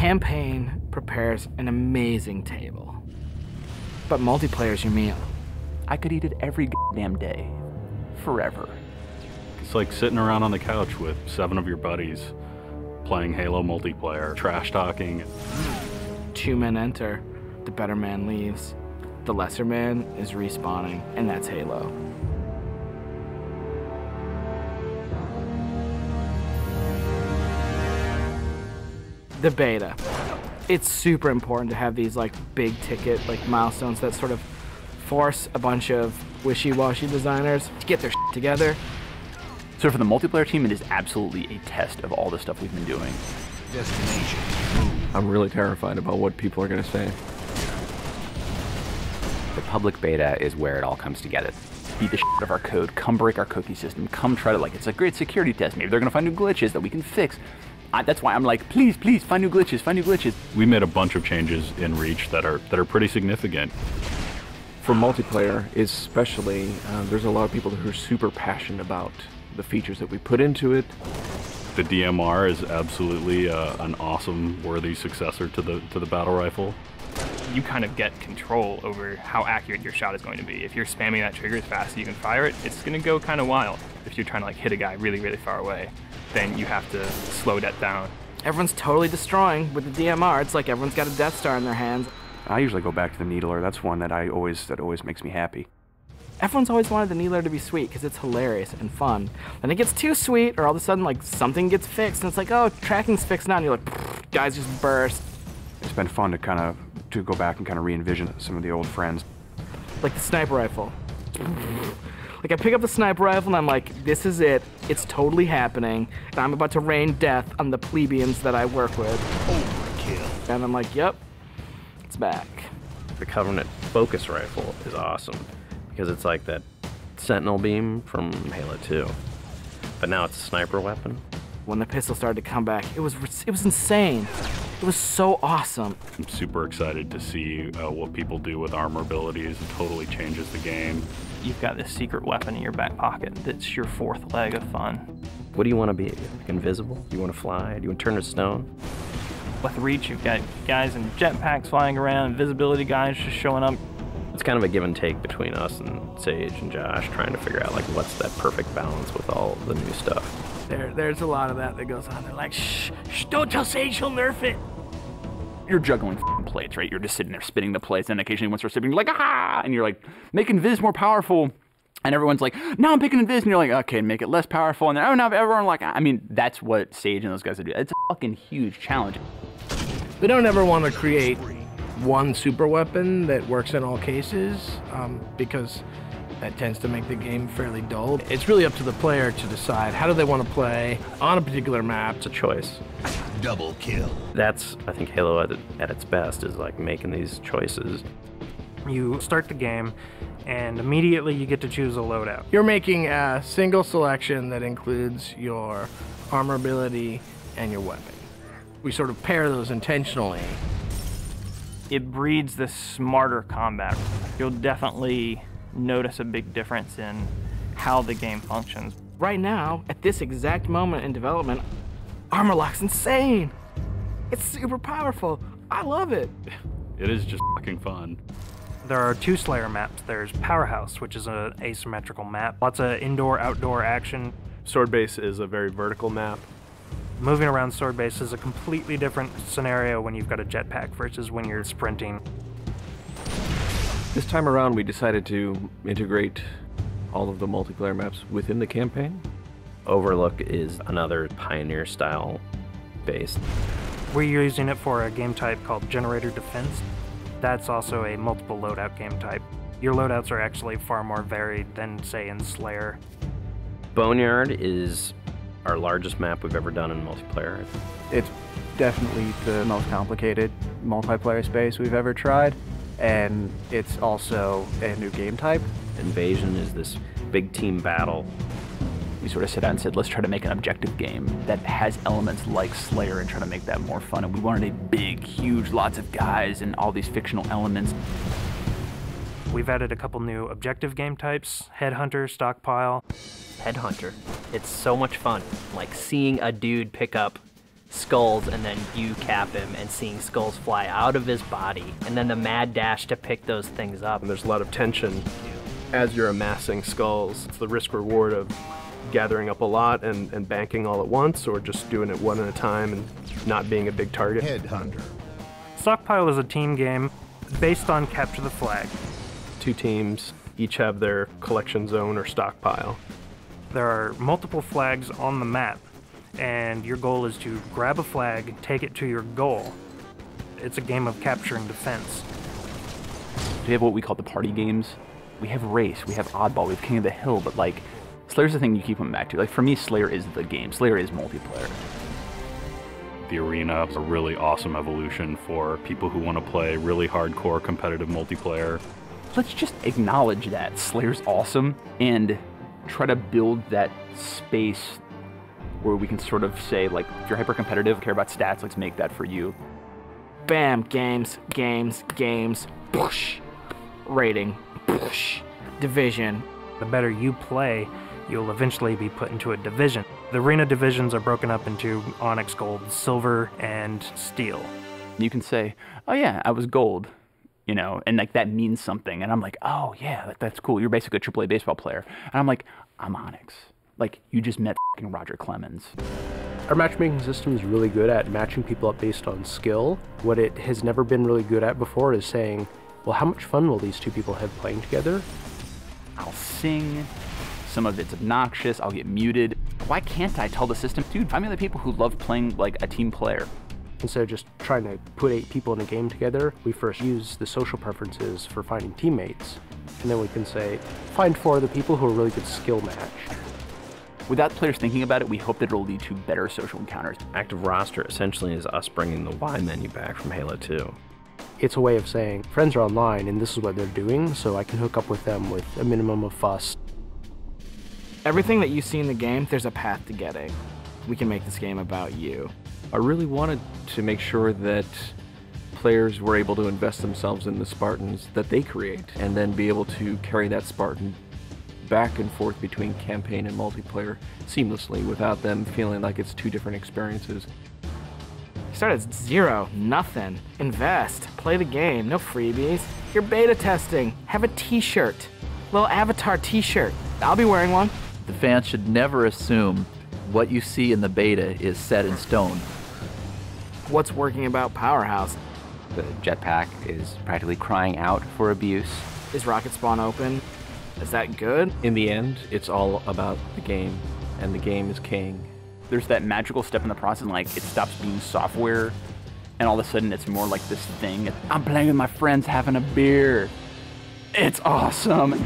campaign prepares an amazing table, but multiplayer is your meal. I could eat it every damn day, forever. It's like sitting around on the couch with 7 of your buddies, playing Halo multiplayer, trash talking. 2 men enter, the better man leaves. The lesser man is respawning, and that's Halo. The beta. It's super important to have these like big ticket like milestones that sort of force a bunch of wishy-washy designers to get their shit together. So for the multiplayer team, it is absolutely a test of all the stuff we've been doing. Destination. I'm really terrified about what people are going to say. The public beta is where it all comes together. Beat the shit out of our code, come break our cookie system, come try to, like, it's a great security test. Maybe they're going to find new glitches that we can fix. That's why I'm like, please, please, find new glitches, find new glitches. We made a bunch of changes in Reach that are pretty significant. For multiplayer, especially, there's a lot of people who are super passionate about the features that we put into it. The DMR is absolutely an awesome, worthy successor to the battle rifle. You kind of get control over how accurate your shot is going to be. If you're spamming that trigger as fast as you can fire it, it's going to go kind of wild. If you're trying to like hit a guy really, really far away, then you have to slow that down. Everyone's totally destroying with the DMR. It's like everyone's got a Death Star in their hands. I usually go back to the Needler. That's one that always makes me happy. Everyone's always wanted the Needler to be sweet because it's hilarious and fun. Then it gets too sweet, or all of a sudden like something gets fixed, and it's like, oh, tracking's fixed now, and you're like, guys just burst. It's been fun to go back and kind of re-envision some of the old friends. Like the sniper rifle. Like I pick up the sniper rifle and I'm like, this is it. It's totally happening, and I'm about to rain death on the plebeians that I work with. Overkill. And I'm like, yep, it's back. The Covenant focus rifle is awesome because it's like that Sentinel beam from Halo 2, but now it's a sniper weapon. When the pistol started to come back, it was insane. It was so awesome. I'm super excited to see what people do with armor abilities. It totally changes the game. You've got this secret weapon in your back pocket that's your 4th leg of fun. What do you want to be? Like invisible? Do you want to fly? Do you want to turn to stone? With Reach, you've got guys in jetpacks flying around, invisibility guys just showing up. It's kind of a give and take between us and Sage and Josh trying to figure out like what's that perfect balance with all the new stuff. There's a lot of that goes on. They're like, shh, don't tell Sage, he'll nerf it. You're juggling plates, right? You're just sitting there spinning the plates, and occasionally one starts spinning, you're like, ah! And you're like, make Invis more powerful. And everyone's like, no, I'm picking Invis. And you're like, okay, make it less powerful. And then, oh, now everyone like, I mean, that's what Sage and those guys do. It's a fucking huge challenge. We don't ever want to create one super weapon that works in all cases, because that tends to make the game fairly dull. It's really up to the player to decide how do they want to play on a particular map. It's a choice. Double kill. That's, I think, Halo at its best is like making these choices. You start the game, and immediately you get to choose a loadout. You're making a single selection that includes your armor ability and your weapon. We sort of pair those intentionally. It breeds this smarter combat. You'll definitely notice a big difference in how the game functions. Right now, at this exact moment in development, Armor Lock's insane. It's super powerful. I love it. It is just fucking fun. There are 2 Slayer maps. There's Powerhouse, which is an asymmetrical map. Lots of indoor-outdoor action. Sword Base is a very vertical map. Moving around Sword Base is a completely different scenario when you've got a jetpack versus when you're sprinting. This time around, we decided to integrate all of the multiplayer maps within the campaign. Overlook is another Pioneer-style base. We're using it for a game type called Generator Defense. That's also a multiple loadout game type. Your loadouts are actually far more varied than, say, in Slayer. Boneyard is our largest map we've ever done in multiplayer. It's definitely the most complicated multiplayer space we've ever tried, and it's also a new game type. Invasion is this big team battle. We sort of sat down and said, let's try to make an objective game that has elements like Slayer and try to make that more fun. And we wanted a big, huge, lots of guys and all these fictional elements. We've added a couple new objective game types, Headhunter, Stockpile. Headhunter. It's so much fun. Like seeing a dude pick up skulls and then you cap him and seeing skulls fly out of his body, and then the mad dash to pick those things up. And there's a lot of tension as you're amassing skulls. It's the risk reward of gathering up a lot and banking all at once, or just doing it one at a time and not being a big target. Headhunter. Stockpile is a team game based on capture the flag. 2 teams each have their collection zone or stockpile. There are multiple flags on the map, and your goal is to grab a flag, take it to your goal. It's a game of capture and defense. We have what we call the party games. We have Race, we have Oddball, we have King of the Hill, but like, Slayer's the thing you keep coming back to. Like, for me, Slayer is the game. Slayer is multiplayer. The arena is a really awesome evolution for people who want to play really hardcore competitive multiplayer. Let's just acknowledge that Slayer's awesome and try to build that space where we can sort of say, like, if you're hyper competitive, care about stats, let's make that for you. Bam, games, games, games, push, rating, push, division. The better you play, you'll eventually be put into a division. The arena divisions are broken up into Onyx, Gold, Silver, and Steel. You can say, oh yeah, I was Gold, you know, and like that means something. And I'm like, oh yeah, that's cool. You're basically a AAA baseball player. And I'm like, I'm Onyx. Like, you just met f***ing Roger Clemens. Our matchmaking system is really good at matching people up based on skill. What it has never been really good at before is saying, well, how much fun will these 2 people have playing together? I'll sing. Some of it's obnoxious. I'll get muted. Why can't I tell the system, dude, find me the people who love playing like a team player? Instead of just trying to put 8 people in a game together, we first use the social preferences for finding teammates. And then we can say, find 4 of the people who are really good skill match. Without players thinking about it, we hope that it'll lead to better social encounters. Active roster essentially is us bringing the Y menu back from Halo 2. It's a way of saying, friends are online and this is what they're doing, so I can hook up with them with a minimum of fuss. Everything that you see in the game, there's a path to getting. We can make this game about you. I really wanted to make sure that players were able to invest themselves in the Spartans that they create, and then be able to carry that Spartan back and forth between campaign and multiplayer seamlessly without them feeling like it's 2 different experiences. You start at 0, nothing. Invest, play the game, no freebies. You're beta testing, have a t-shirt, little avatar t-shirt. I'll be wearing one. The fans should never assume what you see in the beta is set in stone. What's working about Powerhouse? The jetpack is practically crying out for abuse. Is Rocket Spawn open? Is that good? In the end, it's all about the game, and the game is king. There's that magical step in the process, like it stops being software, and all of a sudden it's more like this thing. I'm playing with my friends having a beer. It's awesome.